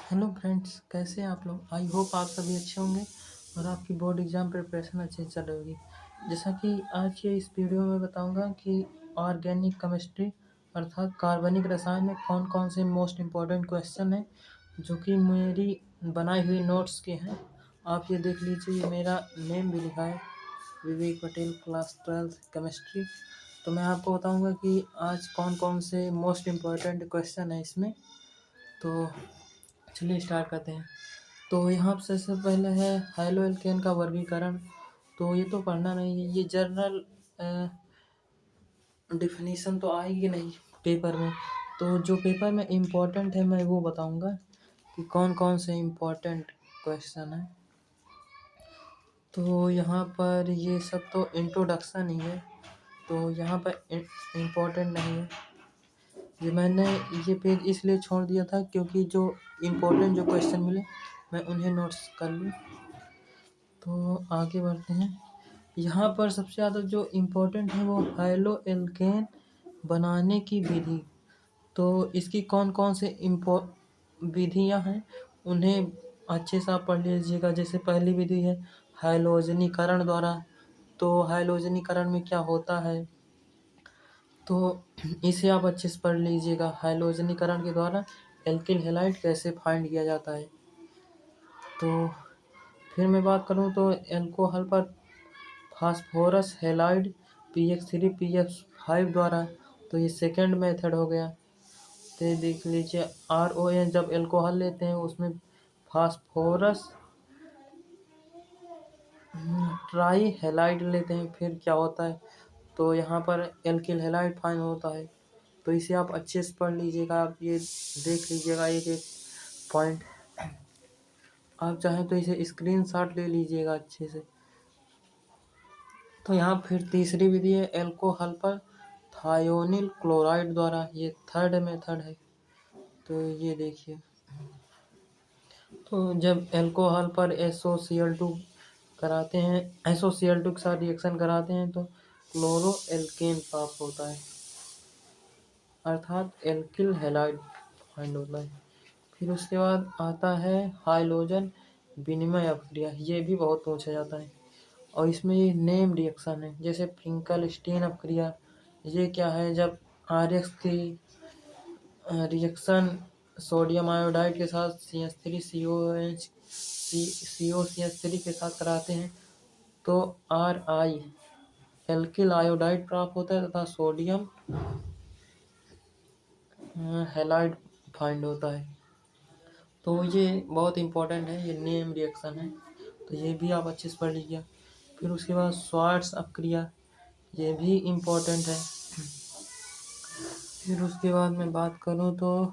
Hello friends, कैसे हैं आप लोग। आई होप आप सभी अच्छे होंगे और आपकी बोर्ड एग्ज़ाम प्रिपरेशन अच्छे से चल रही होगी। जैसा कि आज के इस वीडियो में बताऊंगा कि ऑर्गेनिक केमिस्ट्री अर्थात कार्बनिक रसायन में कौन कौन से मोस्ट इम्पॉर्टेंट क्वेश्चन हैं जो कि मेरी बनाई हुई नोट्स के हैं। आप ये देख लीजिए, ये मेरा नेम भी लिखा है, विवेक पटेल, क्लास 12th केमिस्ट्री। तो मैं आपको बताऊंगा कि आज कौन कौन से मोस्ट इम्पॉर्टेंट क्वेश्चन है इसमें। तो चलिए स्टार्ट करते हैं। तो यहाँ पे सबसे पहले है हाइलो एल्केन का वर्गीकरण। तो ये तो पढ़ना नहीं है, ये जर्नल डिफिनीशन तो आएगी नहीं पेपर में। तो जो पेपर में इम्पोर्टेंट है मैं वो बताऊंगा कि कौन कौन से इम्पोर्टेंट क्वेश्चन है। तो यहाँ पर ये सब तो इंट्रोडक्शन ही है, तो यहाँ पर इम्पोर्टेंट नहीं है। ये मैंने ये पेज इसलिए छोड़ दिया था क्योंकि जो इम्पोर्टेंट जो क्वेश्चन मिले मैं उन्हें नोट्स कर लूँ। तो आगे बढ़ते हैं। यहाँ पर सबसे ज़्यादा जो इम्पोर्टेंट है वो हाइलो एल्केन बनाने की विधि। तो इसकी कौन कौन से विधियाँ हैं उन्हें अच्छे से आप पढ़ लीजिएगा। जैसे पहली विधि है हाइलोजनीकरण द्वारा। तो हाइलोजनीकरण में क्या होता है, तो इसे आप अच्छे से पढ़ लीजिएगा। हाइलोजनीकरण के द्वारा एल्किल हैलाइड कैसे फाइंड किया जाता है। तो फिर मैं बात करूँ तो एल्कोहल पर फास्फोरस हैलाइड PX3 PX5 द्वारा, तो ये सेकेंड मेथड हो गया। तो देख लीजिए RON जब एल्कोहल लेते हैं उसमें फास्फोरस ट्राई हैलाइड लेते हैं, फिर क्या होता है, तो यहाँ पर एल्किल हैलाइड फाइन होता है। तो इसे आप अच्छे से पढ़ लीजिएगा, आप ये देख लीजिएगा एक एक पॉइंट। आप चाहें तो इसे स्क्रीनशॉट ले लीजिएगा अच्छे से। तो यहाँ फिर तीसरी विधि है एल्कोहल पर थायोनिल क्लोराइड द्वारा, ये थर्ड मेथड है। तो ये देखिए, तो जब एल्कोहल पर SOCl2 कराते हैं, SOCl2 के साथ रिएक्शन कराते हैं तो क्लोरो एल्केन प्राप्त होता है अर्थात एल्किल हैलाइड फाइंड होता है। फिर उसके बाद आता है हाइलोजन विनिमय अपक्रिया, ये भी बहुत पूछा जाता है और इसमें ये नेम रिएक्शन है। जैसे फिंकलस्टीन अपक्रिया, ये क्या है, जब RX की रिएक्शन सोडियम आयोडाइड के साथ CH3COCH3 के साथ कराते हैं तो RI एल्किल आयोडाइड प्राप्त होता है तथा सोडियम हैलाइड फाइंड होता है। तो ये बहुत इम्पोर्टेंट है, ये नेम रिएक्शन है, तो ये भी आप अच्छे से पढ़ लीजिए। फिर उसके बाद स्वार्ट्स अपक्रिया, ये भी इम्पोर्टेंट है। फिर उसके बाद मैं बात करूँ तो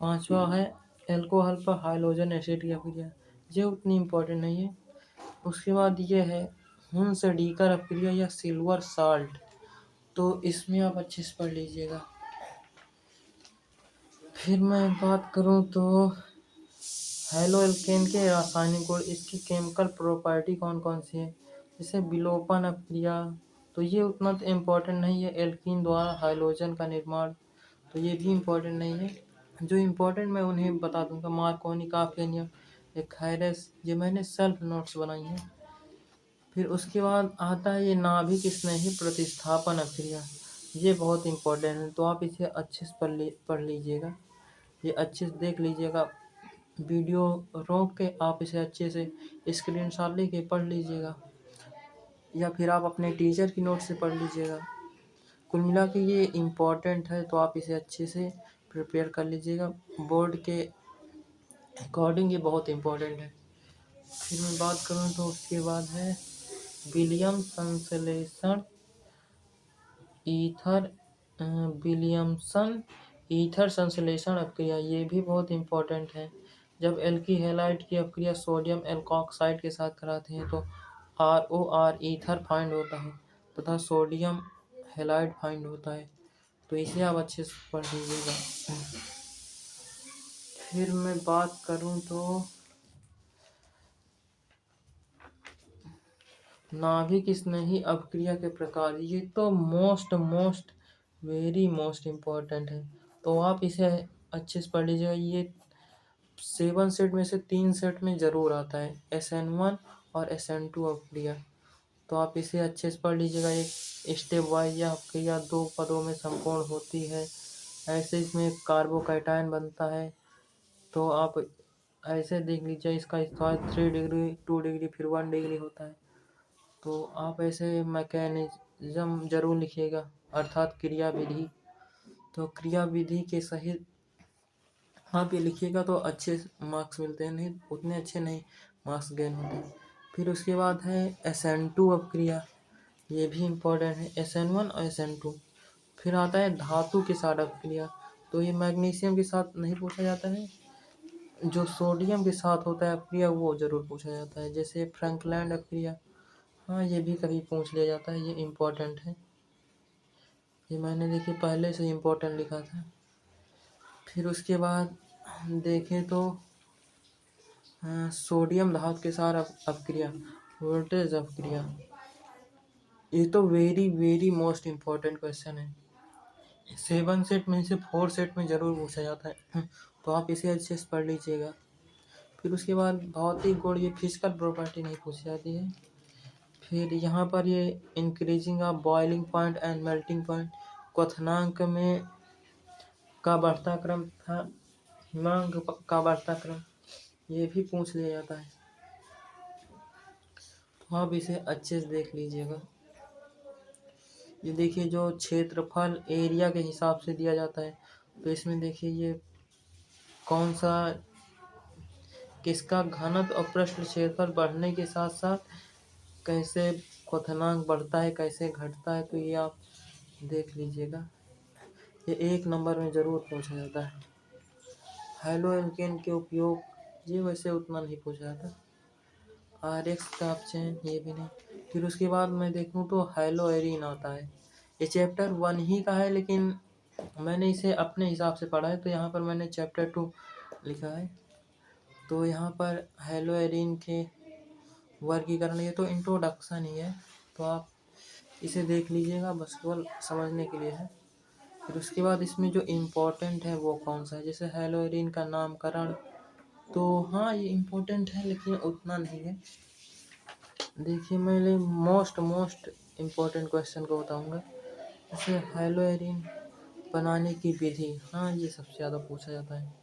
पांचवा है एल्कोहल पर हाइड्रोजन एसिड की अपक्रिया, ये उतनी इम्पोर्टेंट नहीं है। उसके बाद ये है हुंस डीकर अपक्रिया या सिल्वर साल्ट, तो इसमें आप अच्छे से पढ़ लीजिएगा। फिर मैं बात करूँ तो हेलो एल्केन के रासायनिक गुण, इसकी केमिकल प्रॉपर्टी कौन कौन सी है। जैसे विलोपन अपक्रिया, तो ये उतना तो इम्पोर्टेंट नहीं है। एल्कीन द्वारा हाइड्रोजन का निर्माण, तो ये भी इम्पोर्टेंट नहीं है। जो इम्पोर्टेंट मैं उन्हें बता दूंगा, मार्कोनी का नियम, एक खायरस, ये मैंने सेल्फ नोट्स बनाई हैं। फिर उसके बाद आता है ये नाभिक स्नेही प्रतिस्थापन अपक्रिया, ये बहुत इम्पोर्टेंट है, तो आप इसे अच्छे से पढ़ लीजिएगा, ये अच्छे से देख लीजिएगा। वीडियो रोक के आप इसे अच्छे से स्क्रीनशॉट लेके पढ़ लीजिएगा या फिर आप अपने टीचर की नोट से पढ़ लीजिएगा। कुल मिला के ये इम्पोर्टेंट है, तो आप इसे अच्छे से प्रिपेयर कर लीजिएगा। बोर्ड के अकॉर्डिंग ये बहुत इम्पोर्टेंट है। फिर मैं बात करूँ तो उसके बाद है विलियम संश्लेषण ईथर विलियमसन ईथर संश्लेषण अपक्रिया, ये भी बहुत इम्पोर्टेंट है। जब एल्की हैलाइड की अपक्रिया सोडियम एल्कोक्साइड के साथ कराते हैं तो ROR ईथर फाइंड होता है तथा सोडियम हैलाइड फाइंड होता है, तो इसे आप अच्छे से पढ़ लीजिएगा। फिर मैं बात करूं तो नाभिक स्नेही अपक्रिया के प्रकार, ये तो मोस्ट वेरी मोस्ट इम्पोर्टेंट है, तो आप इसे अच्छे से पढ़ लीजिएगा। ये 7 सेट में से 3 सेट में ज़रूर आता है, SN1 और SN2 अपक्रिया। तो आप इसे अच्छे से पढ़ लीजिएगा। एक स्टेप वाइज यह अपक्रिया 2 पदों में संपूर्ण होती है। ऐसे इसमें कार्बोकैटायन बनता है। तो आप ऐसे देख लीजिए, इसका स्थान 3 डिग्री, 2 डिग्री, फिर 1 डिग्री होता है। तो आप ऐसे मैकेनिज्म जरूर लिखिएगा, अर्थात क्रिया विधि। तो क्रिया विधि के सही आप ये लिखिएगा तो अच्छे मार्क्स मिलते हैं, नहीं उतने अच्छे नहीं मार्क्स गेन होते हैं। फिर उसके बाद है SN2 अपक्रिया, ये भी इम्पोर्टेंट है, SN1 और SN2। फिर आता है धातु के साथ अपक्रिया। तो ये मैग्नीशियम के साथ नहीं पूछा जाता है, जो सोडियम के साथ होता है अपक्रिया वो जरूर पूछा जाता है, जैसे फ्रैंकलैंड अपक्रिया। हाँ, ये भी कभी पूछ लिया जाता है, ये इम्पोर्टेंट है। ये मैंने देखिए पहले से इम्पोर्टेंट लिखा था। फिर उसके बाद देखें तो सोडियम धातु के साथ अपक्रिया, वोल्टेज अपक्रिया। ये तो very very most important question है। 7 सेट में से 4 सेट में ज़रूर पूछा जाता है। तो आप इसे अच्छे से पढ़ लीजिएगा। फिर उसके बाद भौतिक गुण, ये फिजिकल प्रॉपर्टी नहीं पूछी जाती है। फिर यहाँ पर ये increasing of boiling point and melting point, क्वथनांक में का बढ़ता क्रम था, हिमांक का बढ़ता क्रम, ये भी पूछ लिया जाता है। तो आप इसे अच्छे से देख लीजिएगा। ये देखिए जो क्षेत्रफल एरिया के हिसाब से दिया जाता है, तो इसमें देखिए ये कौन सा किसका घनत्व और पृष्ठ क्षेत्रफल बढ़ने के साथ साथ कैसे क्वथनांक बढ़ता है, कैसे घटता है, तो ये आप देख लीजिएगा। ये 1 नंबर में ज़रूर पूछा जाता है। हैलो एल्केन के उपयोग, ये वैसे उतना नहीं पूछा जाता। RX का चयन, ये भी नहीं। फिर उसके बाद मैं देखूँ तो हैलो एरीन आता है। ये चैप्टर 1 ही का है, लेकिन मैंने इसे अपने हिसाब से पढ़ा है, तो यहाँ पर मैंने चैप्टर 2 लिखा है। तो यहाँ पर हैलो एरीन के वर्गीकरण, ये तो इंट्रोडक्शन ही है, तो आप इसे देख लीजिएगा, बस केवल समझने के लिए है। फिर उसके बाद इसमें जो इम्पोर्टेंट है वो कौन सा है, जैसे हैलो एरीन का नामकरण, तो हाँ ये इम्पोर्टेंट है लेकिन उतना नहीं है। देखिए मैं मोस्ट इम्पोर्टेंट क्वेश्चन को बताऊंगा, जैसे हैलो एरीन बनाने की विधि, हाँ ये सबसे ज़्यादा पूछा जाता है,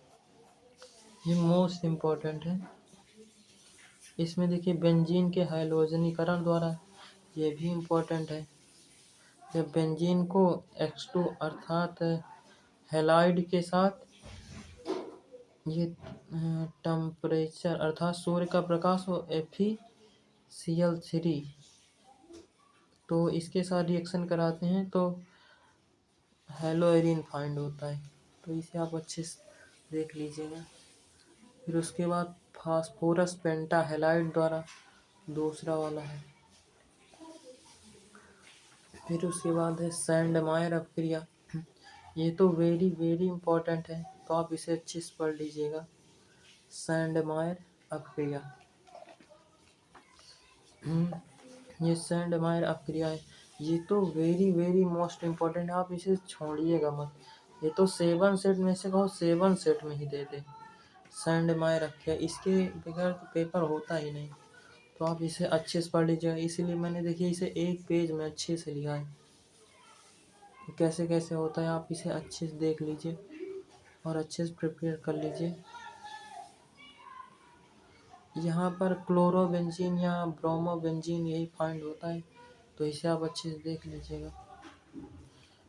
ये मोस्ट इम्पोर्टेंट है। इसमें देखिए बेंजीन के हैलोजनीकरण द्वारा, ये भी इम्पोर्टेंट है। जब बेंजीन को X2 अर्थात हैलाइड के साथ ये टेम्परेचर अर्थात सूर्य का प्रकाश हो FeCl3, तो इसके साथ रिएक्शन कराते हैं तो हैलो एरीन फाइंड होता है। तो इसे आप अच्छे से देख लीजिएगा। फिर उसके बाद फास्फोरस पेंटा हैलाइड द्वारा, दूसरा वाला है। फिर उसके बाद है सैंडमायर अपक्रिया, ये तो वेरी वेरी इम्पोर्टेंट है, तो आप इसे अच्छे से पढ़ लीजिएगा। सैंडमायर अपक्रिया, ये सैंडमायर अपक्रिया है, ये तो वेरी वेरी मोस्ट इम्पोर्टेंट है, आप इसे छोड़िएगा मत। ये तो 7 सेट में से कहो 7 सेट में ही दे दे, सैंडमायर अपक्रिया, इसके बगैर तो पेपर होता ही नहीं। तो आप इसे अच्छे से पढ़ लीजिएगा, इसीलिए मैंने देखिए इसे 1 पेज में अच्छे से लिखा है, कैसे कैसे होता है, आप इसे अच्छे से देख लीजिए और अच्छे से प्रिपेयर कर लीजिए। यहाँ पर क्लोरोबेंजीन या ब्रोमोबेंजीन यही फाइंड होता है, तो इसे आप अच्छे से देख लीजिएगा।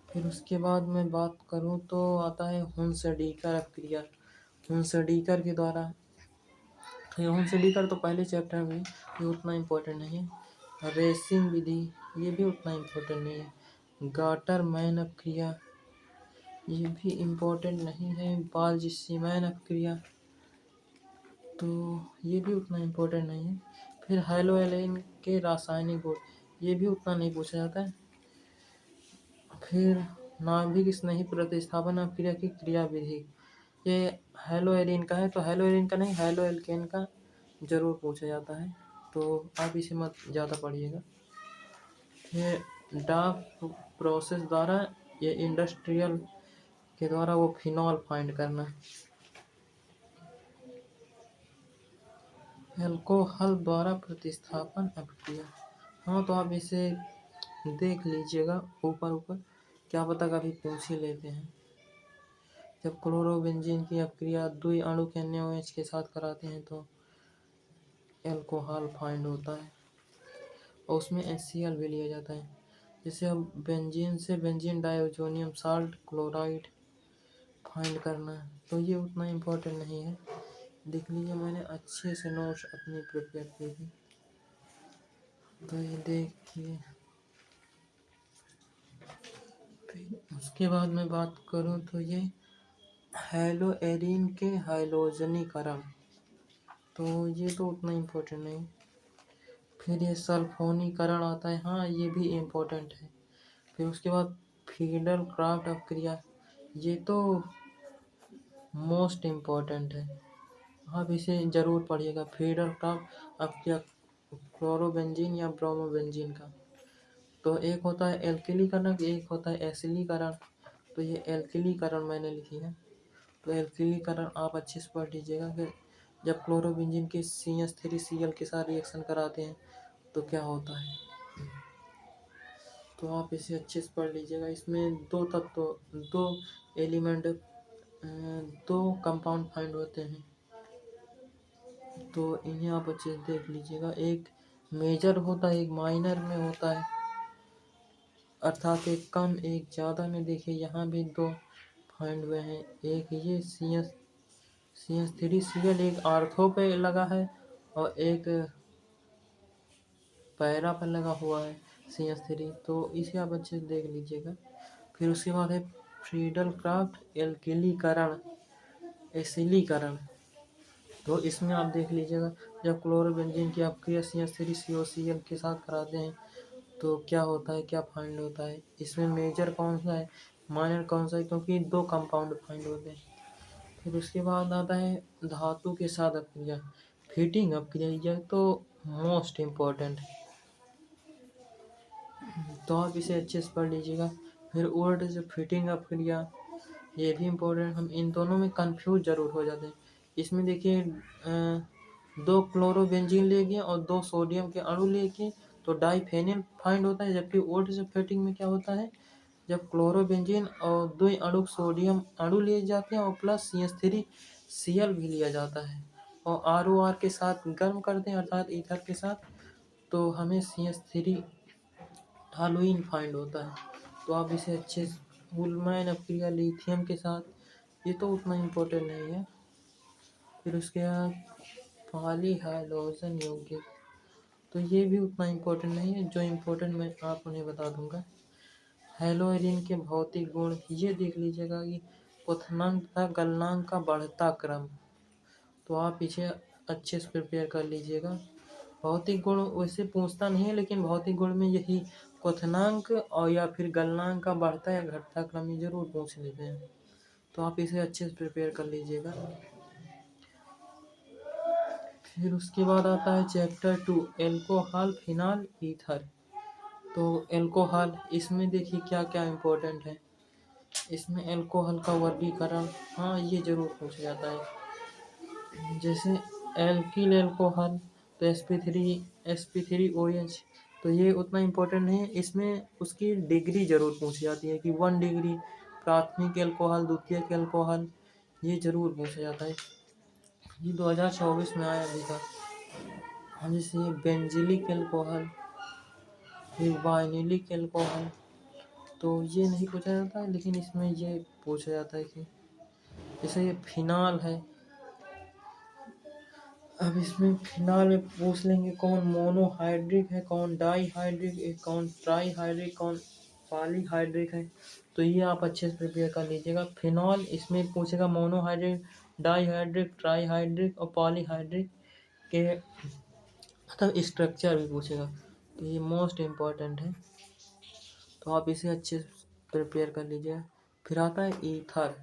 फिर उसके बाद मैं बात करूँ तो आता है हुंसडीकर अपक्रिया, हुंसडीकर के द्वारा, हुंसडीकर तो पहले चैप्टर में, ये उतना इम्पोर्टेंट नहीं है। रेसिंग विधि, ये भी उतना इम्पोर्टेंट नहीं है। गाटरमैन अपक्रिया, ये भी इम्पोर्टेंट नहीं है। बाल्जीमैन अपक्रिया, तो ये भी उतना इम्पोर्टेंट नहीं है। फिर हैलोएलेन के रासायनिक गुण, ये भी उतना नहीं पूछा जाता है। फिर नाभिक स्नेही प्रतिस्थापन अपक्रिया की क्रिया विधि, ये हैलोएरीन का है, तो हैलोएरीन का नहीं हैलोएल्केन का जरूर पूछा जाता है, तो आप इसे मत ज़्यादा पढ़िएगा। फिर डाफ प्रोसेस द्वारा, ये इंडस्ट्रियल के द्वारा वो फिनॉल फाइंड करना, अल्कोहल द्वारा प्रतिस्थापन अभिक्रिया। हाँ, तो आप इसे देख लीजिएगा ऊपर ऊपर, क्या पता कभी पूछ ही लेते हैं। जब क्लोरोबेंजीन की अपक्रिया द्वि अणु के NaOH के साथ कराते हैं तो अल्कोहल फाइंड होता है और उसमें HCl भी लिया जाता है। जैसे अब बेंजीन से बेंजीन डाइओजोनियम साल्ट क्लोराइड फाइंड करना है, तो ये उतना इम्पोर्टेंट नहीं है। देख लीजिए, मैंने अच्छे से नोट्स अपनी प्रिपेयर की थी, तो ये देखिए। फिर उसके बाद मैं बात करूँ तो ये हैलोएरिन के हाइलोजनीकरण, तो ये तो उतना इम्पोर्टेंट नहीं। फिर ये सल्फोनीकरण आता है, हाँ ये भी इम्पोर्टेंट है। फिर उसके बाद फीडल क्राफ्ट अपक्रिया, ये तो मोस्ट इम्पोर्टेंट है, आप इसे ज़रूर पढ़िएगा। फीडल क्राफ्ट अपक्रिया क्लोरोबेंजीन या ब्रोमोबेंजीन का, तो एक होता है एल्किलीकरण, एक होता है एसिलीकरण। तो ये एल्किलीकरण मैंने लिखी है, तो एल्किलीकरण आप अच्छे से पढ़ लीजिएगा कि जब क्लोरोबेंजीन के CH3Cl के साथ रिएक्शन कराते हैं तो क्या होता है, तो आप इसे अच्छे से पढ़ लीजिएगा। इसमें दो तत्व, दो एलिमेंट, दो कंपाउंड फाइंड होते हैं, तो इन्हें आप अच्छे से देख लीजिएगा। एक मेजर होता है, एक माइनर में होता है, अर्थात एक कम एक ज़्यादा में। देखिए यहाँ भी दो फाइंड हुए हैं, एक ये CH3Cl एक आर्थो पे लगा है और एक पैरा पर लगा हुआ है CH3, तो इसे आप अच्छे से देख लीजिएगा। फिर उसके बाद है फ्रीडल क्राफ्ट एल्किलीकरण एसिलीकरण, तो इसमें आप देख लीजिएगा जब क्लोरोबेंजीन की अपक्रिया CH3COCl के साथ कराते हैं तो क्या होता है, क्या फाइंड होता है। इसमें मेजर कौन सा है, माइनर कौन सा है, क्योंकि दो कंपाउंड फाइंड होते हैं। फिर उसके बाद आता है धातु के साथ अपक्रिया, फिटिंग अपक्रिया, यह तो मोस्ट इम्पोर्टेंट है, तो आप इसे अच्छे से पढ़ लीजिएगा। फिर वर्ड से फिटिंग अपक्रिया, ये भी इम्पोर्टेंट, हम इन दोनों में कंफ्यूज जरूर हो जाते हैं। इसमें देखिए दो क्लोरोबेंजीन लेंगे और दो सोडियम के अणु लेके तो डाइफेनिल फाइंड होता है, जबकि ओल्ड सेप्टेटिंग में क्या होता है, जब क्लोरोबेंजीन और दो अणु सोडियम अणु लिए जाते हैं और प्लस CH3Cl भी लिया जाता है और ROR के साथ गर्म करते हैं अर्थात ईथर के साथ, तो हमें CH3 टॉलुइन फाइंड होता है, तो आप इसे अच्छे से उलमैन अपक्रिया लिथियम के साथ, ये तो उतना इम्पोर्टेंट नहीं है। फिर उसके बाद पॉलीहाइड्रोजन यौगिक, तो ये भी उतना इम्पोर्टेंट नहीं है, जो इम्पोर्टेंट मैं आप उन्हें बता दूंगा। हैलोएरिन के भौतिक गुण, ये देख लीजिएगा कि क्वथनांक तथा गलनांक का बढ़ता क्रम, तो आप इसे अच्छे से प्रिपेयर कर लीजिएगा। भौतिक गुण वैसे पूछता नहीं है, लेकिन भौतिक गुण में यही क्वथनांक और या फिर गलनांक का बढ़ता या घटता क्रम ये जरूर पूछ लेते हैं, तो आप इसे अच्छे से प्रिपेयर कर लीजिएगा। फिर उसके बाद आता है चैप्टर 2 एल्कोहल फिनाल ईथर, तो एल्कोहल, इसमें देखिए क्या क्या इम्पोर्टेंट है। इसमें एल्कोहल का वर्गीकरण, हाँ ये जरूर पूछा जाता है। जैसे एल्किल एल्कोहल, तो sp3OH, तो ये उतना इम्पोर्टेंट नहीं है। इसमें उसकी डिग्री जरूर पूछी जाती है कि 1 डिग्री प्राथमिक एल्कोहल, द्वितीयक एल्कोहल, ये जरूर पूछा जाता है। ये 2024 में आया भी था। हाँ, जैसे बेंजिलिक एल्कोहल, फिर वाइनिलिक एल्कोहल, तो ये नहीं पूछा जाता है, लेकिन इसमें ये पूछा जाता है कि जैसे ये फिनाल है, अब इसमें फिनाल में पूछ लेंगे कौन मोनोहाइड्रिक है, कौन डाईहाइड्रिक है, कौन ट्राईहाइड्रिक, कौन पॉलीहाइड्रिक है, तो ये आप अच्छे से प्रिपेयर कर लीजिएगा। फिनॉल, इसमें पूछेगा मोनोहाइड्रिक, डाईहाइड्रिक, ट्राईहाइड्रिक और पॉलीहाइड्रिक के मतलब स्ट्रक्चर भी पूछेगा, तो ये मोस्ट इम्पॉर्टेंट है, तो आप इसे अच्छे से प्रिपेयर कर लीजिएगा। फिर आता है ईथर,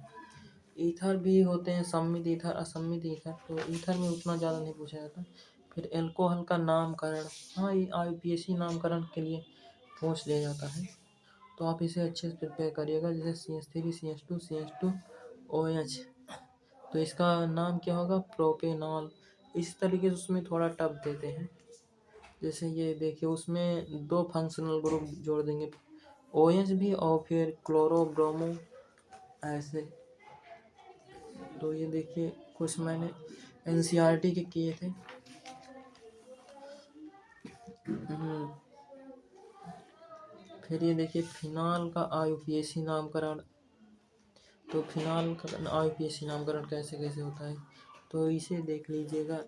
ईथर भी होते हैं सम्मित ईथर, असम्मित ईथर, तो ईथर में उतना ज़्यादा नहीं पूछा जाता। फिर एल्कोहल का नामकरण, हाँ ये IUPAC नामकरण के लिए पूछ लिया जाता है, तो आप इसे अच्छे से प्रिपेयर करिएगा। जैसे CH3 CH2 CH2OH, तो इसका नाम क्या होगा, प्रोपेनॉल, इस तरीके से उसमें थोड़ा टफ देते हैं। जैसे ये देखिए उसमें 2 फंक्शनल ग्रुप जोड़ देंगे, OH भी और फिर क्लोरो ब्रोमो ऐसे। तो ये देखिए कुछ मैंने NCERT के किए थे। फिर ये देखिए फिनाल का IUPAC नामकरण। तो फिनाल का IUPAC नामकरण कैसे कैसे होता है तो इसे देख लीजिएगा।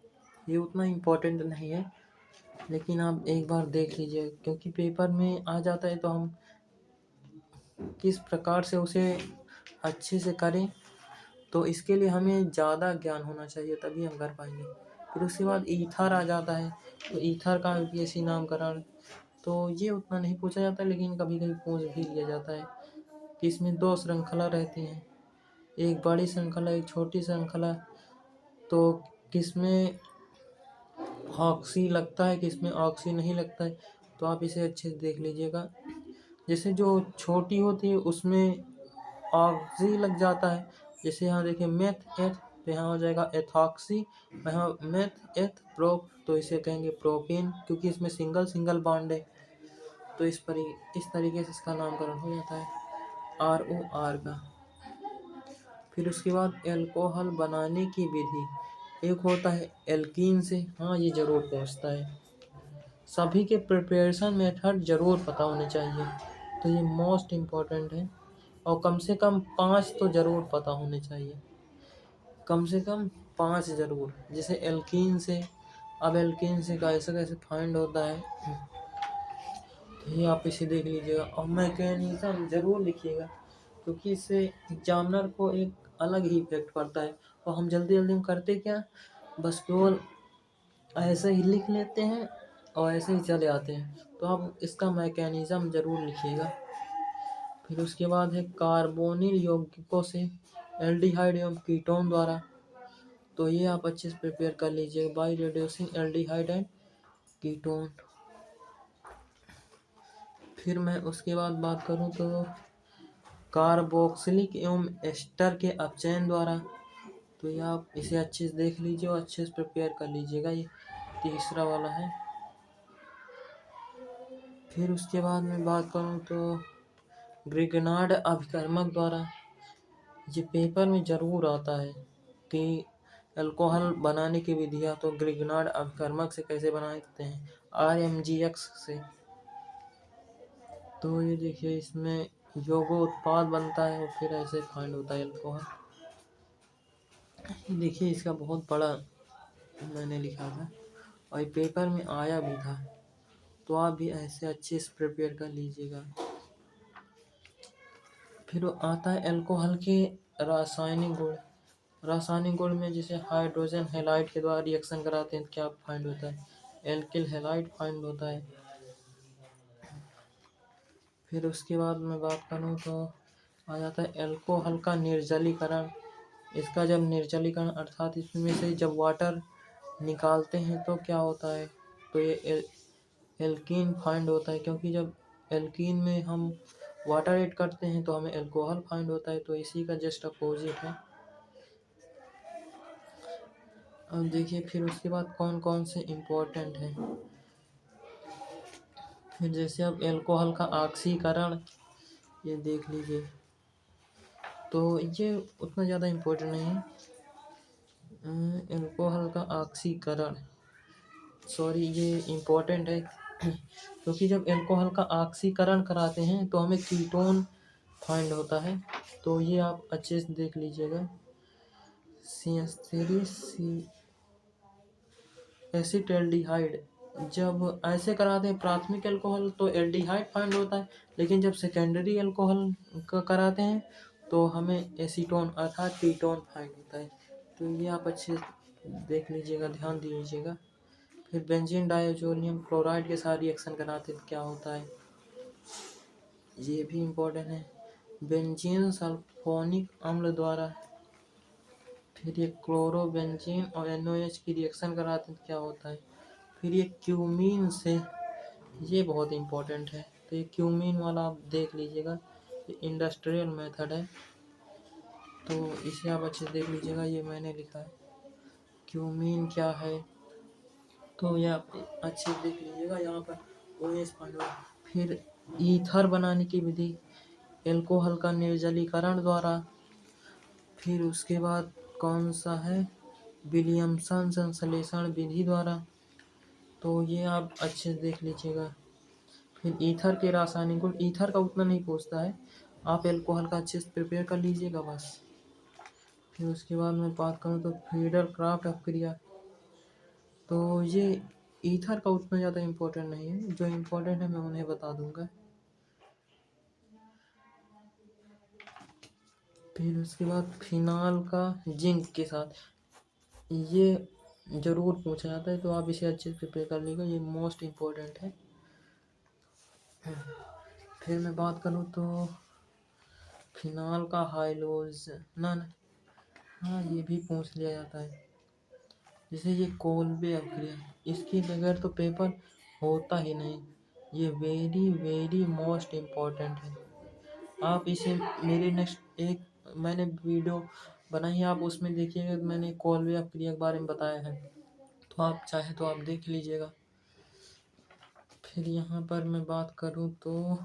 ये उतना इम्पोर्टेंट नहीं है लेकिन आप एक बार देख लीजिए, क्योंकि पेपर में आ जाता है। तो हम किस प्रकार से उसे अच्छे से करें, तो इसके लिए हमें ज़्यादा ज्ञान होना चाहिए, तभी हम कर पाएंगे। फिर उसके बाद ईथर आ जाता है। तो ईथर का IUPAC नामकरण, तो ये उतना नहीं पूछा जाता लेकिन कभी कभी पूछ भी लिया जाता है कि इसमें 2 श्रृंखला रहती हैं, एक बड़ी श्रृंखला एक छोटी श्रृंखला। तो किसमें ऑक्सी लगता है किसमें ऑक्सी नहीं लगता है, तो आप इसे अच्छे से देख लीजिएगा। जैसे जो छोटी होती है उसमें ऑक्सी लग जाता है। जैसे यहाँ देखिए मेथ एथ, तो यहाँ हो जाएगा एथॉक्सी, यहाँ मेथ एथ प्रोप, तो इसे कहेंगे प्रोपेन, क्योंकि इसमें सिंगल सिंगल बॉन्ड है। तो इस तरीके से इसका नामकरण हो जाता है ROR का। फिर उसके बाद एल्कोहल बनाने की विधि, एक होता है एल्कीन से। हाँ ये जरूर पूछता है, सभी के प्रिपरेशन मेथड जरूर पता होने चाहिए, तो ये मोस्ट इम्पोर्टेंट है। और कम से कम 5 तो जरूर पता होने चाहिए, कम से कम 5 जरूर। जैसे एल्कीन से, अब एल्कीन से कैसे कैसे फाइंड होता है, तो ये आप इसे देख लीजिएगा। और मैकेनिज्म जरूर लिखिएगा, क्योंकि इससे एग्जामिनर को एक अलग ही इफेक्ट पड़ता है। और हम जल्दी जल्दी में करते क्या, बस केवल ऐसे ही लिख लेते हैं और ऐसे ही चले आते हैं। तो आप इसका मैकेनिज्म जरूर लिखिएगा। फिर उसके बाद है कार्बोनिल यौगिकों से एल्डिहाइड एवं कीटोन द्वारा, तो ये आप अच्छे से प्रिपेयर कर लीजिएगा, by reducing aldehyde and ketone. फिर मैं उसके बाद बात करूं तो कार्बोक्सिलिक एवं एस्टर के अपचयन द्वारा, तो ये आप इसे अच्छे से देख लीजिए और अच्छे से प्रिपेयर कर लीजिएगा। ये तीसरा वाला है। फिर उसके बाद मैं बात करूं तो ग्रिगनार्ड अभिकर्मक द्वारा, ये पेपर में ज़रूर आता है कि अल्कोहल बनाने की विधियाँ, तो ग्रिगनार्ड अभिकर्मक से कैसे बनाते हैं, RMGX से। तो ये देखिए इसमें यौगो उत्पाद बनता है और फिर ऐसे फाइंड होता है अल्कोहल। देखिए इसका बहुत बड़ा मैंने लिखा था और ये पेपर में आया भी था, तो आप भी ऐसे अच्छे से प्रिपेयर कर लीजिएगा। फिर आता है अल्कोहल के रासायनिक गुण। रासायनिक गुण में जैसे हाइड्रोजन हैलाइड के द्वारा रिएक्शन कराते हैं तो क्या फाइंड होता है, एल्किल हैलाइड फाइंड होता है। फिर उसके बाद मैं बात करूँ तो आ जाता है अल्कोहल का निर्जलीकरण। इसका जब निर्जलीकरण अर्थात इसमें से जब वाटर निकालते हैं तो क्या होता है, तो ये एल्कीन फाइंड होता है, क्योंकि जब एल्कीन में हम वाटर ऐड करते हैं तो हमें अल्कोहल फाइंड होता है, तो इसी का जस्ट अपोजिट है। अब देखिए फिर उसके बाद कौन कौन से इम्पोर्टेंट हैं। फिर जैसे अब अल्कोहल का ऑक्सीकरण, ये देख लीजिए, तो ये उतना ज़्यादा इम्पोर्टेंट नहीं है। अल्कोहल का ऑक्सीकरण, सॉरी ये इम्पोर्टेंट है क्योंकि जब अल्कोहल का ऑक्सीकरण कराते हैं तो हमें कीटोन फाइंड होता है, तो ये आप अच्छे से देख लीजिएगा। CH3 एसिटाल्डिहाइड, जब ऐसे कराते हैं प्राथमिक अल्कोहल तो एल्डिहाइड फाइंड होता है, लेकिन जब सेकेंडरी अल्कोहल का कराते हैं तो हमें एसीटोन अर्थात कीटोन फाइंड होता है। तो ये आप अच्छे देख लीजिएगा, ध्यान दीजिएगा। फिर बेंजीन डाइअज़ोनियम क्लोराइड के साथ रिएक्शन कराते हैं तो क्या होता है, ये भी इम्पोर्टेंट है। बेंजीन सल्फोनिक अम्ल द्वारा, फिर ये क्लोरोबेंजीन और NOH की रिएक्शन कराते हैं तो क्या होता है। फिर ये क्यूमीन से, ये बहुत इम्पोर्टेंट है, तो ये क्यूमीन वाला आप देख लीजिएगा, ये इंडस्ट्रियल मेथड है, तो इसे आप अच्छे से देख लीजिएगा। ये मैंने लिखा है क्यूमीन क्या है, तो ये आप अच्छे से देख लीजिएगा यहाँ पर OS पांडवा। फिर ईथर बनाने की विधि, एल्कोहल का निर्जलीकरण द्वारा। फिर उसके बाद कौन सा है, विलियमसन संश्लेषण विधि द्वारा। तो ये आप अच्छे से देख लीजिएगा। फिर ईथर के रासायनिक गुण, ईथर का उतना नहीं पूछता है, आप एल्कोहल का अच्छे से प्रिपेयर कर लीजिएगा बस। फिर उसके बाद मैं बात करूँ तो फ्रीडल क्राफ्ट अपक्रिया, तो ये ईथर का उतना ज़्यादा इम्पोर्टेंट नहीं है, जो इम्पोर्टेंट है मैं उन्हें बता दूंगा। फिर उसके बाद फिनाल का जिंक के साथ, ये ज़रूर पूछा जाता है, तो आप इसे अच्छे से प्रिपेयर कर लीजिएगा, ये मोस्ट इम्पोर्टेंट है। फिर मैं बात करूँ तो फिनाल का हाइलोजन, हाँ ये भी पूछ लिया जाता है। जैसे ये कोल्बे अपक्रिया, इसके बगैर तो पेपर होता ही नहीं, ये वेरी वेरी मोस्ट इम्पोर्टेंट है। आप इसे मेरे नेक्स्ट एक मैंने वीडियो बनाई है, आप उसमें देखिएगा, मैंने कोल्बे अपक्रिया के बारे में बताया है, तो आप चाहे तो आप देख लीजिएगा। फिर यहाँ पर मैं बात करूँ तो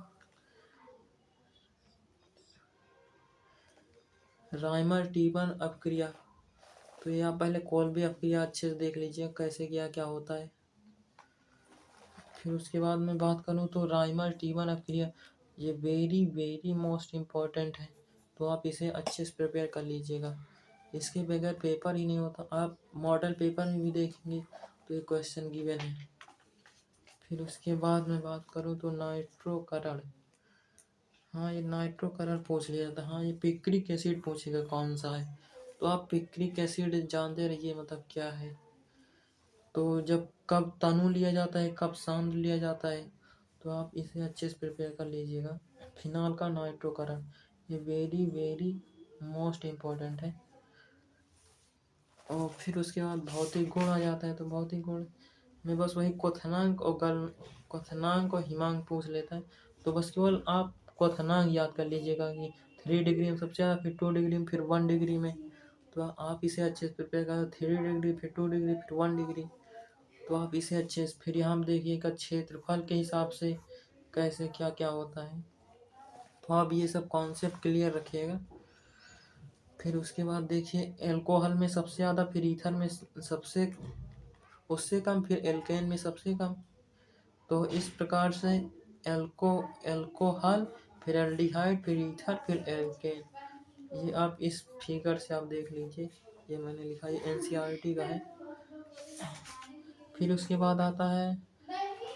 राइमर टीबन अपक्रिया, तो ये आप पहले कोल्बे अपक्रिया अच्छे से देख लीजिए कैसे क्या होता है। फिर उसके बाद मैं बात करूँ तो राइमर टीबन अपक्रिया, ये वेरी वेरी मोस्ट इम्पोर्टेंट है, तो आप इसे अच्छे से प्रिपेयर कर लीजिएगा, इसके बगैर पेपर ही नहीं होता। आप मॉडल पेपर में भी देखेंगे तो ये क्वेश्चन गिवन है। फिर उसके बाद मैं बात करूँ तो नाइट्रोकरण, हाँ ये नाइट्रोकरण पूछ लिया था, हाँ ये पिक्रिक एसिड पूछेगा कौन सा है, तो आप पिक्रिक एसिड जानते रहिए मतलब क्या है। तो जब कब तनु लिया जाता है, कब सांद्र लिया जाता है, तो आप इसे अच्छे से प्रिपेयर कर लीजिएगा। फिनाल का नाइट्रोकरण, ये वेरी वेरी मोस्ट इम्पोर्टेंट है। और फिर उसके बाद भौतिक गुण आ जाता है, तो भौतिक गुण में बस वही क्वथनांक और क्वथनांक और हिमांक पूछ लेता है, तो बस केवल आप क्वथनांक याद कर लीजिएगा कि 3 डिग्री में सबसे ज़्यादा, फिर 2 डिग्री में, फिर 1 डिग्री में, तो आप इसे अच्छे से प्रिपेयर करें। 3 डिग्री, फिर 2 डिग्री, फिर 1 डिग्री, तो आप इसे अच्छे से, फिर यहाँ देखिएगा क्षेत्रफल के हिसाब से कैसे क्या होता है, तो आप ये सब कॉन्सेप्ट क्लियर रखिएगा। फिर उसके बाद देखिए एल्कोहल में सबसे ज़्यादा, फिर ईथर में सबसे उससे कम, फिर एल्केन में सबसे कम, तो इस प्रकार से एल्कोहल, फिर एल्डिहाइड, फिर ईथर, फिर एल्केन, ये आप इस फिगर से आप देख लीजिए, ये मैंने लिखा है NCERT का है। फिर उसके बाद आता है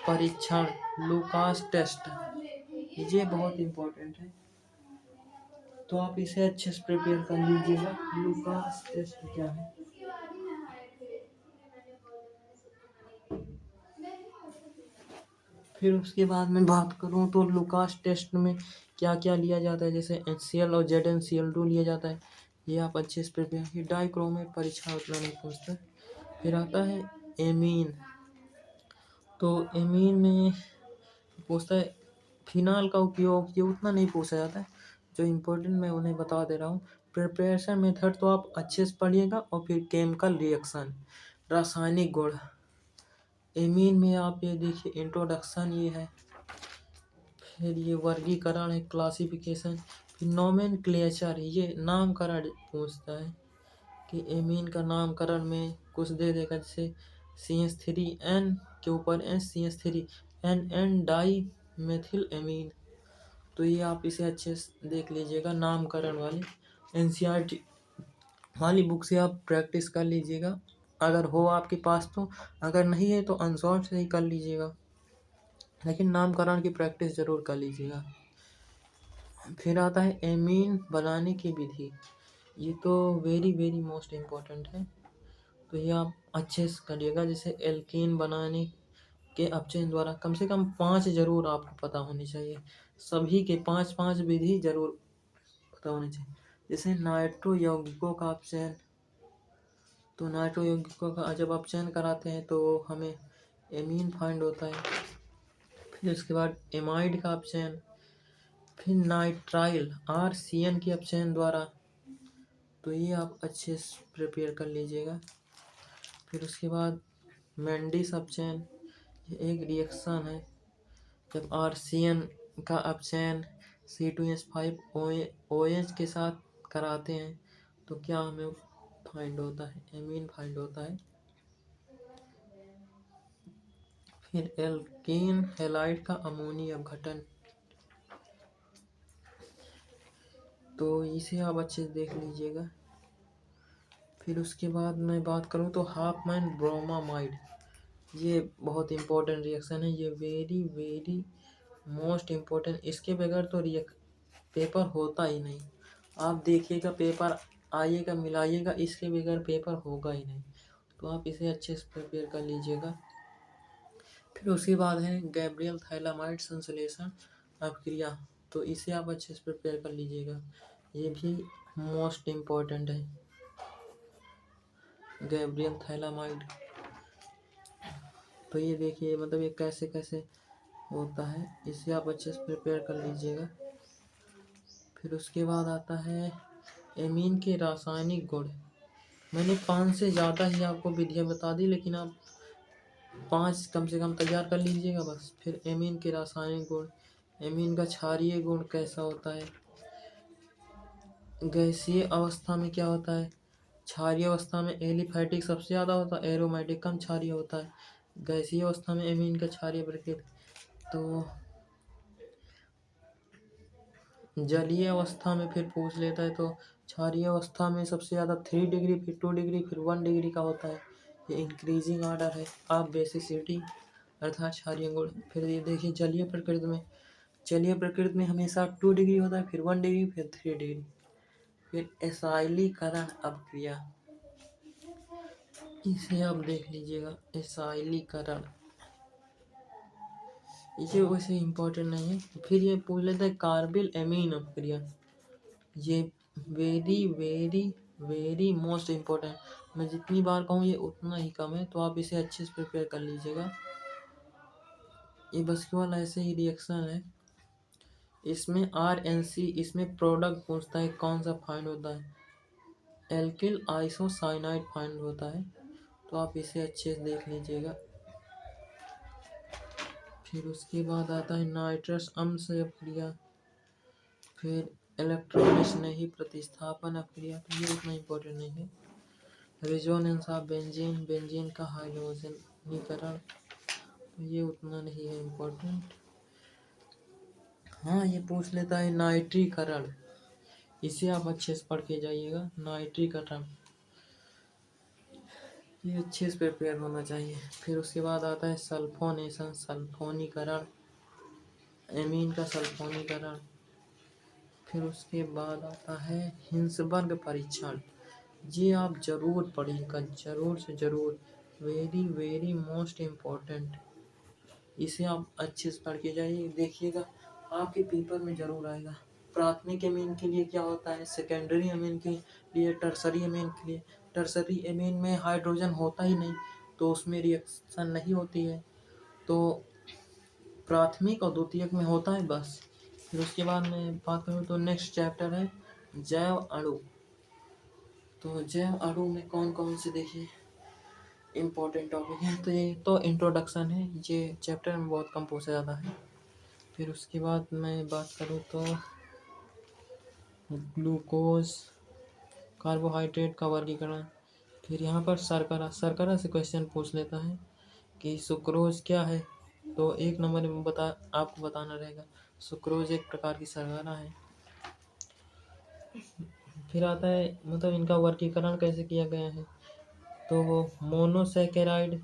परीक्षण, लूकास टेस्ट, ये बहुत इम्पोर्टेंट है, तो आप इसे अच्छे से प्रिपेयर कर लीजिएगा। लूकास टेस्ट क्या है, फिर उसके बाद मैं बात करूँ तो लूकास टेस्ट में क्या लिया जाता है, जैसे HCl और ZnCl2 लिया जाता है, ये आप अच्छे से प्रिपेयर। डाइक्रोमेट परीक्षण उतना नहीं पूछता। फिर आता है एमीन, तो एमीन में पूछता है फिनाल का उपयोग, ये उतना नहीं पूछा जाता है, जो इम्पोर्टेंट मैं उन्हें बता दे रहा हूँ। प्रिपरेशन मेथड तो आप अच्छे से पढ़िएगा, और फिर केमिकल रिएक्शन, रासायनिक गुण, एमीन में आप ये देखिए इंट्रोडक्शन ये है, फिर ये वर्गीकरण है, क्लासिफिकेशन, फिर नोमेनक्लेचर, ये नामकरण पूछता है कि एमीन का नामकरण में कुछ दे देगा, जैसे CH3N के ऊपर CH3N डाई मेथिल एमीन, तो ये आप इसे अच्छे से देख लीजिएगा, नामकरण वाली NCERT वाली बुक से आप प्रैक्टिस कर लीजिएगा, अगर हो आपके पास तो, अगर नहीं है तो अनसॉल्व से ही कर लीजिएगा, लेकिन नामकरण की प्रैक्टिस ज़रूर कर लीजिएगा। फिर आता है एमीन बनाने की विधि, ये तो वेरी वेरी मोस्ट इम्पोर्टेंट है, तो ये आप अच्छे से करिएगा। जैसे एल्कीन बनाने के अपचयन द्वारा कम से कम 5 जरूर आपको पता होनी चाहिए, सभी के 5 विधि जरूर पता होनी चाहिए। जैसे नाइट्रो यौगिकों का अपचयन, तो नाइट्रो यौगिकों का जब अपचयन कराते हैं तो हमें एमीन फाइंड होता है। फिर उसके बाद एमाइड का अपचयन, फिर नाइट्राइल RCN के अपचयन द्वारा, तो ये आप अच्छे से प्रिपेयर कर लीजिएगा। फिर उसके बाद मेंडी सबचेन, ये एक रिएक्शन है जब RCN का अपचयन C2H5 OH के साथ कराते हैं तो क्या हमें फाइंड होता है, एमीन फाइंड होता है। फिर एल्कीन हैलाइड का अमोनिया अपघटन, तो इसे आप अच्छे से देख लीजिएगा। फिर उसके बाद मैं बात करूँ तो हाफमैन ब्रोमामाइड, ये बहुत इम्पोर्टेंट रिएक्शन है, ये वेरी वेरी मोस्ट इम्पोर्टेंट। इसके बगैर तो पेपर होता ही नहीं। आप देखिएगा पेपर आइएगा मिलाइएगा, इसके बगैर पेपर होगा ही नहीं। तो आप इसे अच्छे से प्रिपेयर कर लीजिएगा। फिर उसके बाद है गैब्रियल थाइलामाइड संश्लेषण अपक्रिया, तो इसे आप अच्छे से प्रिपेयर कर लीजिएगा, ये भी मोस्ट इम्पोर्टेंट है गैब्रियल थाइलामाइड। तो ये देखिए मतलब ये कैसे कैसे होता है, इसे आप अच्छे से प्रिपेयर कर लीजिएगा। फिर उसके बाद आता है एमीन के रासायनिक गुण। मैंने 5 से ज़्यादा ही आपको विधियाँ बता दी, लेकिन आप 5 कम से कम तैयार कर लीजिएगा बस। फिर एमीन के रासायनिक गुण, एमीन का क्षारीय गुण कैसा होता है, गैसीय अवस्था में क्या होता है, क्षारीय अवस्था में एलिफैटिक सबसे ज़्यादा होता है, एरोमेटिक कम क्षारीय होता है, गैसीय अवस्था में एमीन का क्षारीय प्रकृति। तो जलीय अवस्था में फिर पूछ लेता है तो क्षारीय अवस्था में सबसे ज़्यादा 3 डिग्री, फिर 2 डिग्री, फिर 1 डिग्री का होता है। ये इंक्रीजिंग ऑर्डर है ऑफ बेसिसिटी अर्थात क्षारीय गुण। फिर ये देखिए जलीय प्रकृति में हमेशा 2 डिग्री होता है, फिर 1 डिग्री, फिर 3 डिग्री। फिर एसाइलीकरण अपक्रिया, इसे आप देख लीजिएगा, एसाइलीकरण ये वैसे इम्पोर्टेंट नहीं है। फिर ये पूछ लेता है कार्बिल एमीन अपक्रिया, ये very very very most important. मैं जितनी बार कहूँ ये उतना ही कम है, तो आप इसे अच्छे से प्रिपेयर कर लीजिएगा। ये बस केवल ऐसे ही रिएक्शन है। इसमें RNC, इसमें प्रोडक्ट पूछता है कौन सा फाइंड होता है, एल्किल आइसोसाइनाइड फाइंड होता है, तो आप इसे अच्छे से देख लीजिएगा। फिर उसके बाद आता है नाइट्रस अम्ल अपक्रिया, फिर इलेक्ट्रॉनिक प्रतिस्थापन अपक्रिया, तो ये उतना इम्पोर्टेंट नहीं है। रेजोनेंस ऑफ बेंजीन, बेंजीन का हाइड्रोजनीकरण, तो ये उतना नहीं है इम्पोर्टेंट। हाँ ये पूछ लेता है नाइट्रीकरण, इसे आप अच्छे से पढ़ के जाइएगा, नाइट्रीकरण ये अच्छे से प्रिपेयर होना चाहिए। फिर उसके बाद आता है सल्फोनेशन, सल्फोनीकरण, एमीन का सल्फोनीकरण। फिर उसके बाद आता है हिंसबर्ग परीक्षण, ये आप जरूर पढ़िएगा, जरूर से जरूर, वेरी वेरी मोस्ट इम्पोर्टेंट। इसे आप अच्छे से पढ़ के जाइए, देखिएगा आपके पेपर में जरूर आएगा। प्राथमिक एमीन के लिए क्या होता है, सेकेंडरी एमीन के लिए, टर्सरी एमीन के लिए। टर्सरी एमीन में हाइड्रोजन होता ही नहीं, तो उसमें रिएक्शन नहीं होती है, तो प्राथमिक और द्वितीयक में होता है बस। फिर उसके बाद मैं बात करूँ तो नेक्स्ट चैप्टर है जैव अणु। तो जैव अणु में कौन कौन से देखिए इम्पोर्टेंट टॉपिक है, तो ये तो इंट्रोडक्शन है, ये चैप्टर में बहुत कम पूछा जाता है। फिर उसके बाद मैं बात करूँ तो ग्लूकोज, कार्बोहाइड्रेट का वर्गीकरण। फिर यहाँ पर शर्करा से क्वेश्चन पूछ लेता है कि सुक्रोज क्या है, तो 1 नंबर में आपको बताना रहेगा, सुक्रोज एक प्रकार की शर्करा है। फिर आता है मतलब इनका वर्गीकरण कैसे किया गया है, तो वो मोनोसैकेराइड,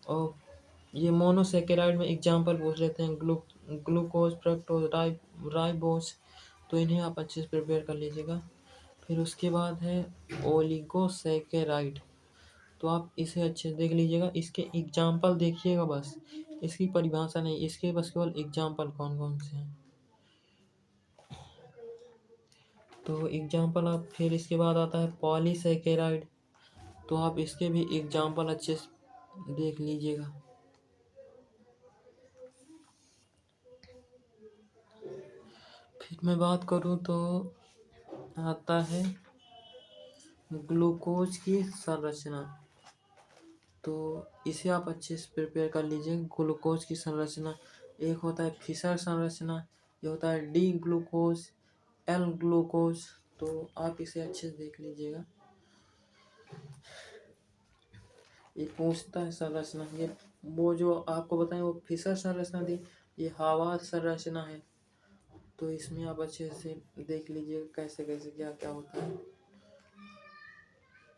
और ये मोनोसैकेराइड में एग्जाम्पल पूछ लेते हैं ग्लूकोज, फ्रक्टोज, राइबोज, तो इन्हें आप अच्छे से प्रिपेयर कर लीजिएगा। फिर उसके बाद है ओलिगोसैकेराइड, तो आप इसे अच्छे से देख लीजिएगा, इसके एग्जाम्पल देखिएगा बस, इसकी परिभाषा नहीं, इसके बस केवल एग्जाम्पल कौन कौन से हैं, तो एग्जाम्पल आप। फिर इसके बाद आता है पॉलीसैकेराइड, तो आप इसके भी एग्जाम्पल अच्छे से देख लीजिएगा। फिर मैं बात करूँ तो आता है ग्लूकोज की संरचना, तो इसे आप अच्छे से प्रिपेयर कर लीजिए। ग्लूकोज की संरचना, एक होता है फिशर संरचना, ये होता है डी ग्लूकोज, एल ग्लूकोज। तो आप इसे अच्छे से देख लीजिएगा। ये पूछता है संरचना, ये वो जो आपको बताएं वो फिशर संरचना थी, ये हवा संरचना है। तो इसमें आप अच्छे से देख लीजिए कैसे कैसे क्या क्या होता है।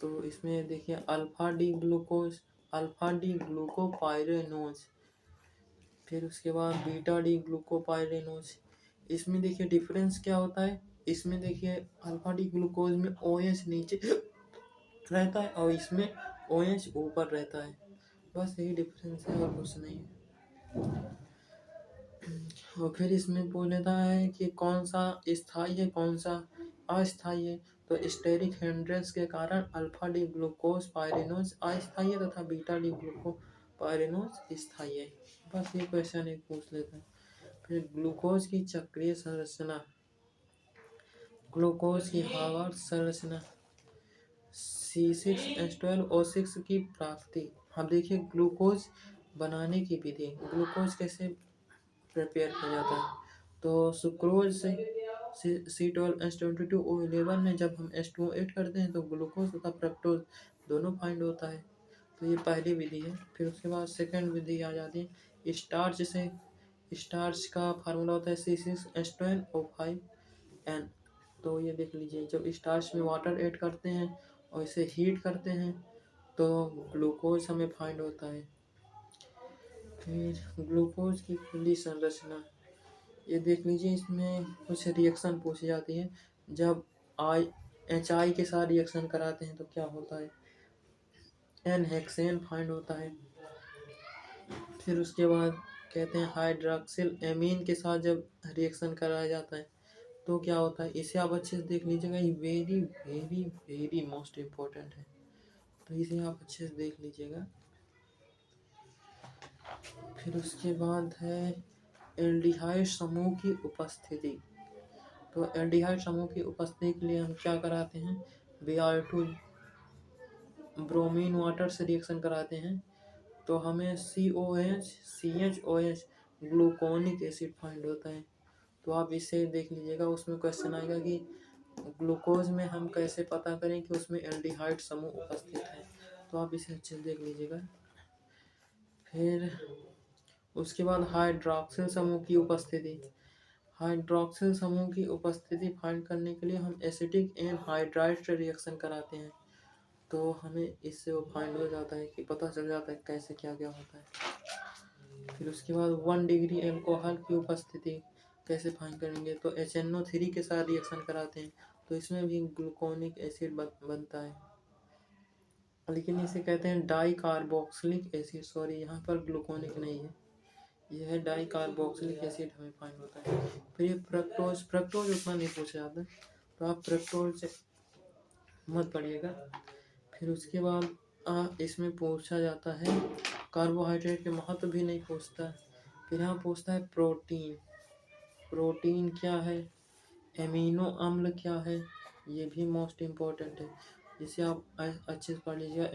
तो इसमें देखिए alpha D glucose, alpha D glucopyranose, फिर उसके बाद बीटा डी ग्लूकोपाइरेनोज। इसमें देखिए डिफरेंस क्या होता है। इसमें देखिए अल्फा डी ग्लूकोज में OH नीचे रहता है और इसमें OH ऊपर रहता है। बस यही डिफरेंस है और कुछ नहीं है। और फिर इसमें पूछ लेता है कि कौन सा स्थायी है कौन सा अस्थायी है। तो स्टेरिक हिंड्रेंस के कारण अल्फा डी ग्लूकोज पायरेनोज अस्थायी है तथा बीटा डी ग्लूकोपाइरेनोज स्थायी है। बस ये क्वेश्चन एक पूछ लेता है। फिर ग्लूकोज की चक्रीय संरचना, ग्लूकोज की हार्वर्ड संरचना, C6H12O6 की प्राप्ति। अब देखिए ग्लूकोज बनाने की विधि, ग्लूकोज कैसे प्रिपेयर किया जाता है। तो सुक्रोज से C12H22O11 में जब हम H2O ऐड करते हैं तो ग्लूकोज तथा फ्रक्टोज दोनों फाइंड होता है। तो ये पहली विधि है। फिर उसके बाद सेकंड विधि आ जाती है स्टार्च से। स्टार्च का फार्मूला होता है C6H12O5N। तो ये देख लीजिए जब स्टार्च में वाटर ऐड करते हैं और इसे हीट करते हैं तो ग्लूकोज हमें फाइंड होता है। फिर ग्लूकोज की खुली संरचना, ये देख लीजिए इसमें कुछ रिएक्शन पूछी जाती है। जब HI के साथ रिएक्शन कराते हैं तो क्या होता है, N हेक्सेन फाइंड होता है। फिर उसके बाद कहते हैं हाइड्रॉक्सिल एमीन के साथ जब रिएक्शन कराया जाता है तो क्या होता है। इसे आप अच्छे से देख लीजिएगा, ये very very very most important है। तो इसे आप अच्छे से देख लीजिएगा। फिर उसके बाद है एल्डिहाइड समूह की उपस्थिति। तो एल्डिहाइड समूह की उपस्थिति के लिए हम क्या कराते हैं, Br2 ब्रोमीन वाटर से रिएक्शन कराते हैं तो हमें COH CHOH gluconic acid find होता है। तो आप इसे देख लीजिएगा, उसमें क्वेश्चन आएगा कि ग्लूकोज में हम कैसे पता करें कि उसमें एल्डिहाइड समूह उपस्थित है। तो आप इसे अच्छे से देख लीजिएगा। फिर उसके बाद हाइड्रॉक्सिल समूह की उपस्थिति, हाइड्रॉक्सिल समूह की उपस्थिति फाइंड करने के लिए हम एसिटिक एनहाइड्राइड से रिएक्शन कराते हैं तो हमें इससे वो फाइंड हो जाता है कि पता चल जाता है कैसे क्या क्या होता है। फिर उसके बाद 1 डिग्री एल्कोहल की उपस्थिति कैसे फाइंड करेंगे, तो HNO3 के साथ रिएक्शन कराते हैं तो इसमें भी ग्लूकोनिक एसिड बनता है, लेकिन इसे कहते हैं डाई कार्बोक्सिलिक एसिड। सॉरी, यहाँ पर ग्लूकोनिक नहीं है, यह है डाई कार्बोक्सिलिक एसिड हमें फाइंड होता है। फिर ये फ्रक्टोज, फ्रक्टोज उतना नहीं पूछा जाता तो आप फ्रक्टोज से मत पढ़िएगा। फिर उसके बाद इसमें पूछा जाता है कार्बोहाइड्रेट के महत्व भी नहीं पूछता। फिर यहाँ पूछता है प्रोटीन, प्रोटीन क्या है, एमिनो अम्ल क्या है, ये भी मोस्ट इम्पोर्टेंट है जिसे आप अच्छे से पढ़ लीजिएगा।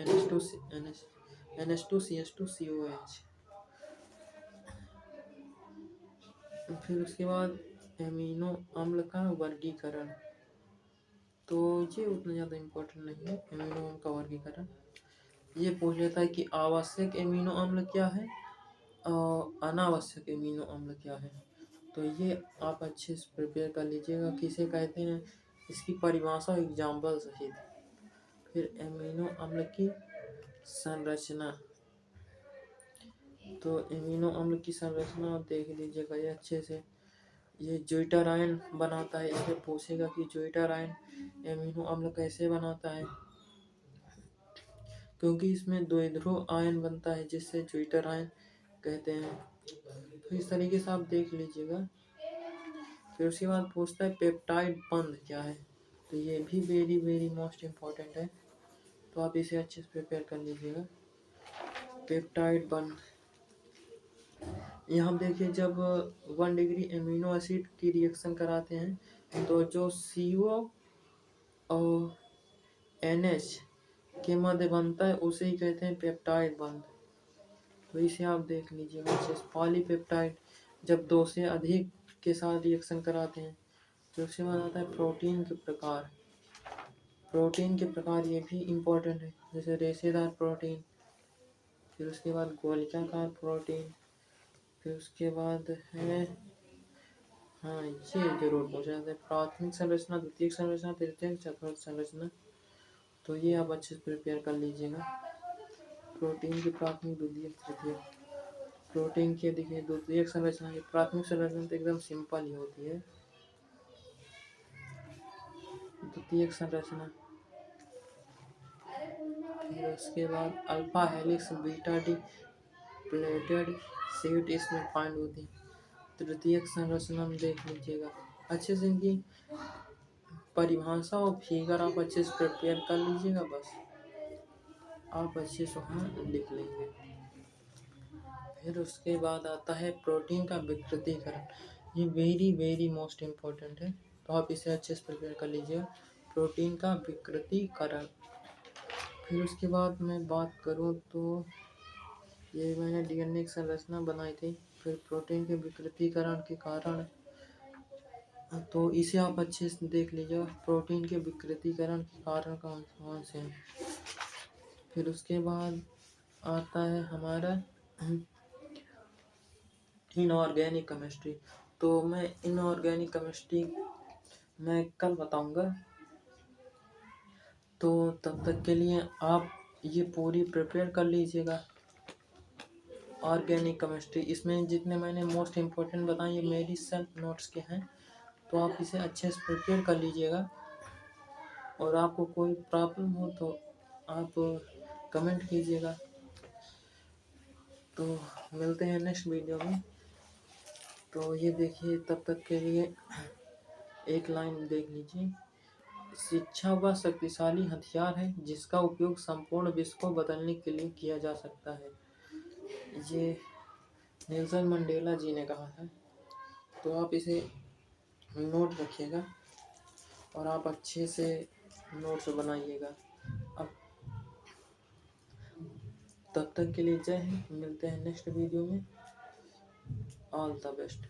NH2CH2COH। फिर उसके बाद एमिनो अम्ल का वर्गीकरण, तो ये उतना ज़्यादा इम्पोर्टेंट नहीं है। एमिनो अम्ल का वर्गीकरण ये पूछ लेता है कि आवश्यक एमिनो अम्ल क्या है और अनावश्यक एमिनो अम्ल क्या है। तो ये आप अच्छे से प्रिपेयर कर लीजिएगा किसे कहते हैं, इसकी परिभाषा एग्जाम्पल सहित। फिर एमिनो अम्ल की संरचना, तो एमिनो अम्ल की संरचना आप देख लीजिएगा ये अच्छे से। ये ज्यूटाराइन बनाता है, इसमें पूछेगा कि ज्यूटाराइन एमिनो अम्ल कैसे बनाता है, क्योंकि इसमें द्विध्रुव आयन बनता है जिससे ज्यूटाराइन कहते हैं। तो इस तरीके से आप देख लीजिएगा। फिर उसके बाद पूछता है पेप्टाइड बंध क्या है, तो ये भी वेरी वेरी मोस्ट इम्पोर्टेंट है। तो आप इसे अच्छे से प्रिपेयर कर लीजिएगा। पेप्टाइड बंध, यहाँ देखिए जब 1 डिग्री एमिनो एसिड की रिएक्शन कराते हैं तो जो CO और NH के मध्य बनता है उसे ही कहते हैं पेप्टाइड बंध। तो इसे आप देख लीजिए बच्चे। पॉलीपेप्टाइड जब दो से अधिक के साथ रिएक्शन कराते हैं तो उसके बाद आता है प्रोटीन के प्रकार। प्रोटीन के प्रकार ये भी इम्पोर्टेंट है, जैसे रेशेदार प्रोटीन, फिर उसके बाद गोलिकाकार प्रोटीन, फिर उसके बाद है, हाँ ये जरूर पूछा जाता है, प्राथमिक संरचना, द्वितीयक संरचना, तृतीयक, चतुर्थ संरचना। तो ये आप अच्छे से प्रिपेयर कर लीजिएगा। प्रोटीन की प्राथमिक, द्वितीयक, तृतीयक। प्रोटीन की देखिए द्वितीयक संरचना की, प्राथमिक संरचना तो एकदम सिंपल ही होती है। द्वितीयक संरचना, फिर उसके बाद alpha helix, beta D plated seat इसमें फाइंड होती है। तृतीयक संरचना में देख लीजिएगा अच्छे से, इनकी परिभाषा और फिगर आप अच्छे से प्रिपेयर कर लीजिएगा, बस आप अच्छे से वहाँ लिख लेंगे। फिर उसके बाद आता है प्रोटीन का विकृतीकरण। ये वेरी वेरी मोस्ट इम्पोर्टेंट है, तो आप इसे अच्छे से प्रिपेयर कर लीजिएगा, प्रोटीन का विकृतीकरण। फिर उसके बाद मैं बात करूँ तो ये मैंने डीएनए की संरचना बनाई थी। फिर प्रोटीन के विकृतीकरण के कारण, तो इसे आप अच्छे से देख लीजिएगा, प्रोटीन के विकृतीकरण के कारण कौन कौन से हैं। फिर उसके बाद आता है हमारा इनऑर्गेनिक केमिस्ट्री। तो मैं इनऑर्गेनिक केमिस्ट्री मैं कल बताऊंगा, तो तब तक के लिए आप ये पूरी प्रिपेयर कर लीजिएगा ऑर्गेनिक केमिस्ट्री। इसमें जितने मैंने मोस्ट इम्पोर्टेंट बताए ये मेरी सेल्फ नोट्स के हैं, तो आप इसे अच्छे से प्रिपेयर कर लीजिएगा। और आपको कोई प्रॉब्लम हो तो आप कमेंट कीजिएगा। तो मिलते हैं नेक्स्ट वीडियो में। तो ये देखिए, तब तक के लिए एक लाइन देख लीजिए, शिक्षा वह शक्तिशाली हथियार है जिसका उपयोग संपूर्ण विश्व को बदलने के लिए किया जा सकता है। ये नेल्सन मंडेला जी ने कहा था। तो आप इसे नोट रखिएगा और आप अच्छे से नोट्स बनाइएगा। अब तब तक के लिए जय हिंद, मिलते हैं नेक्स्ट वीडियो में। All the best.